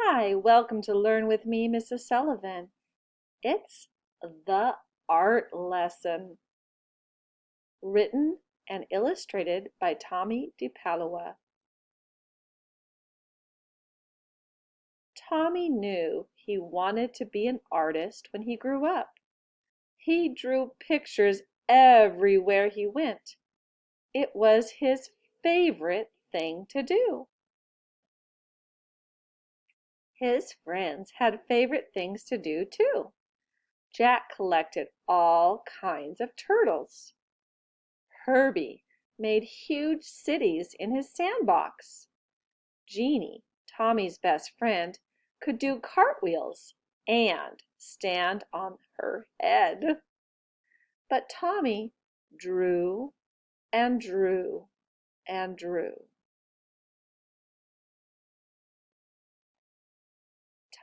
Hi, welcome to Learn with me, Mrs. Sullivan. It's the art lesson, written and illustrated by Tommy DePalua. Tommy knew he wanted to be an artist when he grew up. He drew pictures everywhere he went. It was his favorite thing to do. His friends had favorite things to do too. Jack collected all kinds of turtles. Herbie made huge cities in his sandbox. Jeannie, Tommy's best friend, could do cartwheels and stand on her head. But Tommy drew and drew and drew.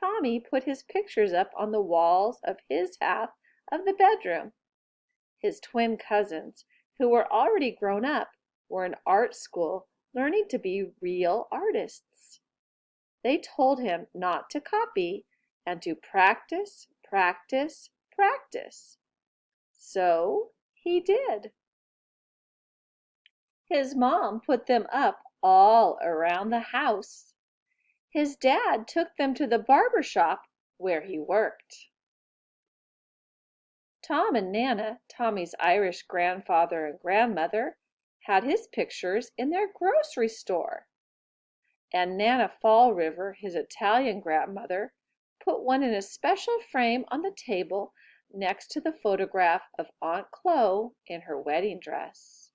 Tommy put his pictures up on the walls of his half of the bedroom. His twin cousins, who were already grown up, were in art school learning to be real artists. They told him not to copy and to practice, practice, practice. So he did. His mom put them up all around the house. His dad took them to the barber shop where he worked. Tom and Nana, Tommy's Irish grandfather and grandmother, had his pictures in their grocery store. And Nana Fall River, his Italian grandmother, put one in a special frame on the table next to the photograph of Aunt Chloe in her wedding dress.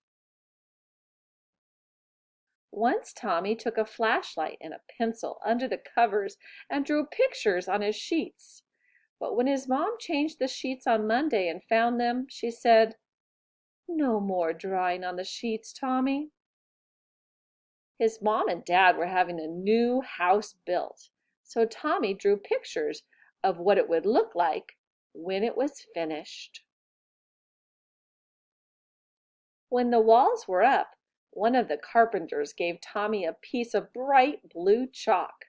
Once Tommy took a flashlight and a pencil under the covers and drew pictures on his sheets. But when his mom changed the sheets on Monday and found them, she said, "No more drawing on the sheets, Tommy." His mom and dad were having a new house built, so Tommy drew pictures of what it would look like when it was finished. When the walls were up, one of the carpenters gave Tommy a piece of bright blue chalk.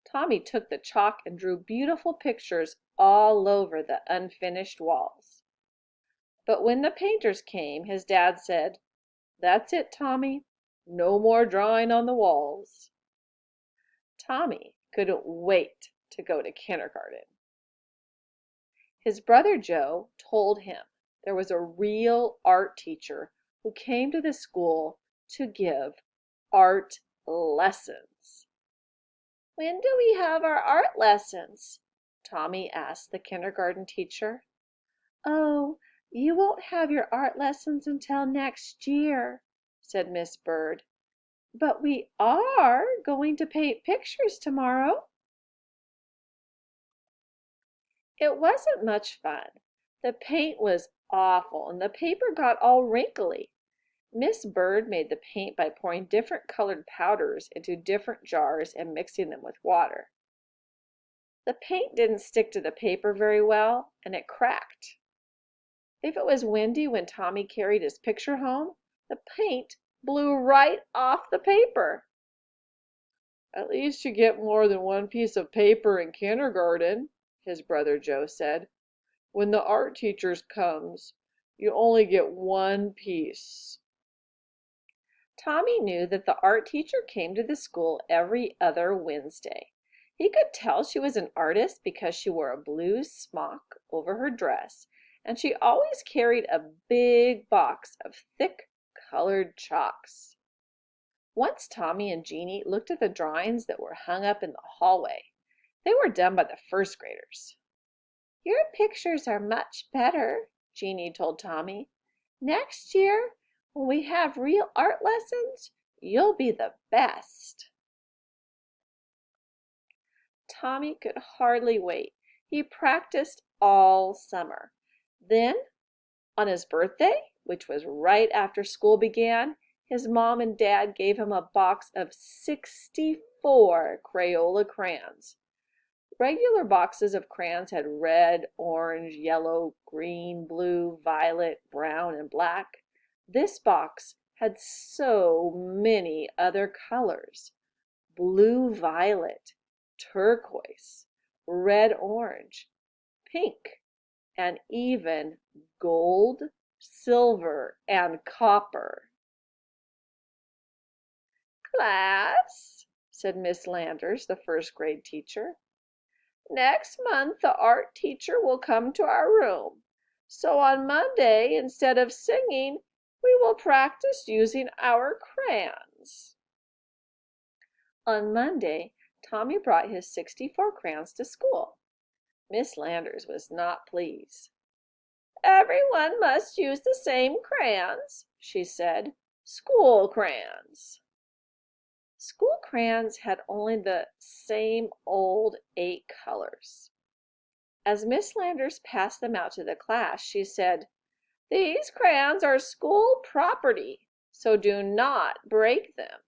Tommy took the chalk and drew beautiful pictures all over the unfinished walls. But when the painters came, his dad said, "That's it, Tommy. No more drawing on the walls." Tommy couldn't wait to go to kindergarten. His brother Joe told him there was a real art teacher who came to the school to give art lessons. "When do we have our art lessons?" Tommy asked the kindergarten teacher. "Oh, you won't have your art lessons until next year," said Miss Bird. "But we are going to paint pictures tomorrow." It wasn't much fun. The paint was awful and the paper got all wrinkly. Miss Bird made the paint by pouring different colored powders into different jars and mixing them with water. The paint didn't stick to the paper very well and it cracked. If it was windy when Tommy carried his picture home, the paint blew right off the paper. "At least you get more than one piece of paper in kindergarten," his brother Joe said. "When the art teacher comes, you only get one piece." Tommy knew that the art teacher came to the school every other Wednesday. He could tell she was an artist because she wore a blue smock over her dress, and she always carried a big box of thick colored chalks. Once Tommy and Jeannie looked at the drawings that were hung up in the hallway. They were done by the first graders. "Your pictures are much better," Jeannie told Tommy. "Next year, when we have real art lessons, you'll be the best." Tommy could hardly wait. He practiced all summer. Then, on his birthday, which was right after school began, his mom and dad gave him a box of 64 Crayola crayons. Regular boxes of crayons had red, orange, yellow, green, blue, violet, brown, and black. This box had so many other colors: blue violet, turquoise, red-orange, pink, and even gold, silver, and copper. "Class," said Miss Landers, the first-grade teacher, "next month the art teacher will come to our room. So on Monday, instead of singing, we will practice using our crayons." On Monday, Tommy brought his 64 crayons to school. Miss Landers was not pleased. "Everyone must use the same crayons," she said. "School crayons." School crayons had only the same old 8 colors. As Miss Landers passed them out to the class, she said, "These crayons are school property, so do not break them.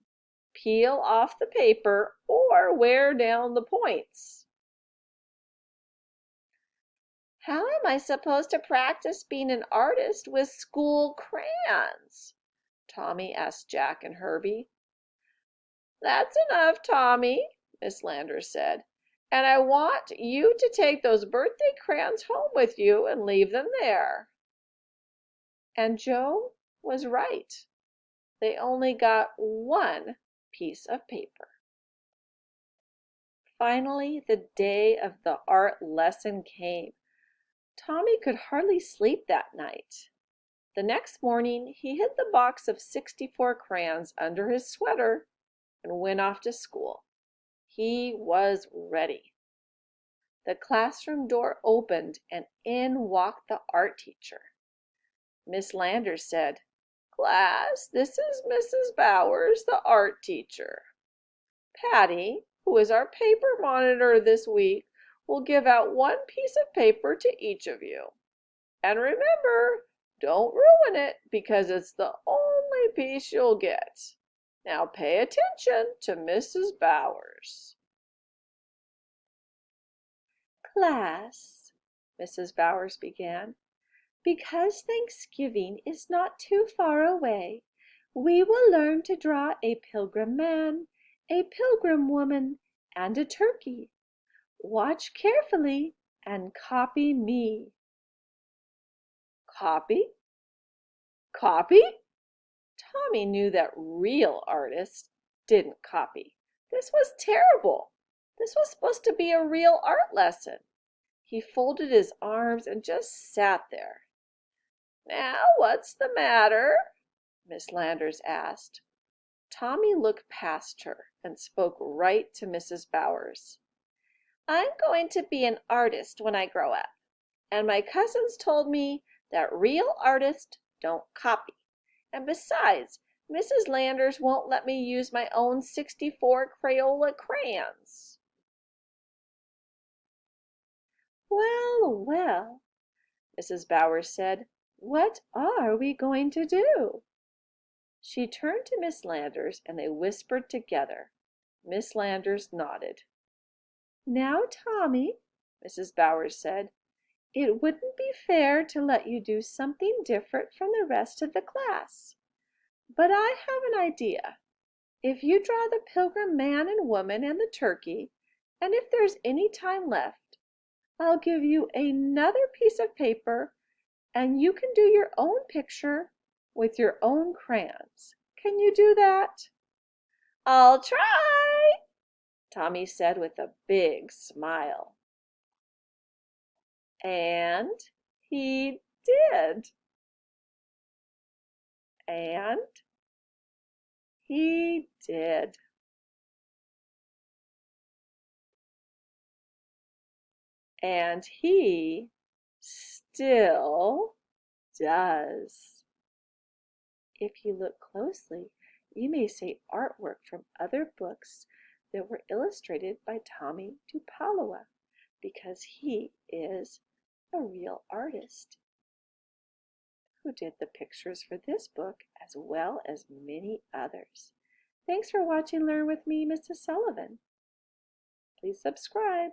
Peel off the paper or wear down the points." "How am I supposed to practice being an artist with school crayons?" Tommy asked Jack and Herbie. "That's enough, Tommy," Miss Landers said, "and I want you to take those birthday crayons home with you and leave them there." And Joe was right. They only got 1 piece of paper. Finally, the day of the art lesson came. Tommy could hardly sleep that night. The next morning he hid the box of 64 crayons under his sweater and went off to school. He was ready. The classroom door opened and in walked the art teacher. Miss Landers said, "Class, this is Mrs. Bowers, the art teacher. Patty, who is our paper monitor this week, will give out 1 piece of paper to each of you. And remember, don't ruin it because it's the only piece you'll get. Now pay attention to Mrs. Bowers." "Class," Mrs. Bowers began, "because Thanksgiving is not too far away, we will learn to draw a pilgrim man, a pilgrim woman, and a turkey. Watch carefully and copy me." Copy? Copy? Tommy knew that real artists didn't copy. This was terrible. This was supposed to be a real art lesson. He folded his arms and just sat there. "Now, what's the matter?" Miss Landers asked. Tommy looked past her and spoke right to Mrs. Bowers. "I'm going to be an artist when I grow up, and my cousins told me that real artists don't copy. And besides, Mrs. Landers won't let me use my own 64 Crayola crayons." "Well, well," Mrs. Bowers said, "what are we going to do?" She turned to Miss Landers and they whispered together. Miss Landers nodded. "Now, Tommy," Mrs. Bowers said, "it wouldn't be fair to let you do something different from the rest of the class. But I have an idea. If you draw the pilgrim man and woman and the turkey, and if there's any time left, I'll give you another piece of paper and you can do your own picture with your own crayons. Can you do that?" "I'll try," Tommy said with a big smile. And he did. And he did. And he still does. If you look closely, you may see artwork from other books that were illustrated by Tommy Tupalawa because he is a real artist who did the pictures for this book as well as many others. Thanks for watching Learn with me, Mrs. Sullivan. Please subscribe.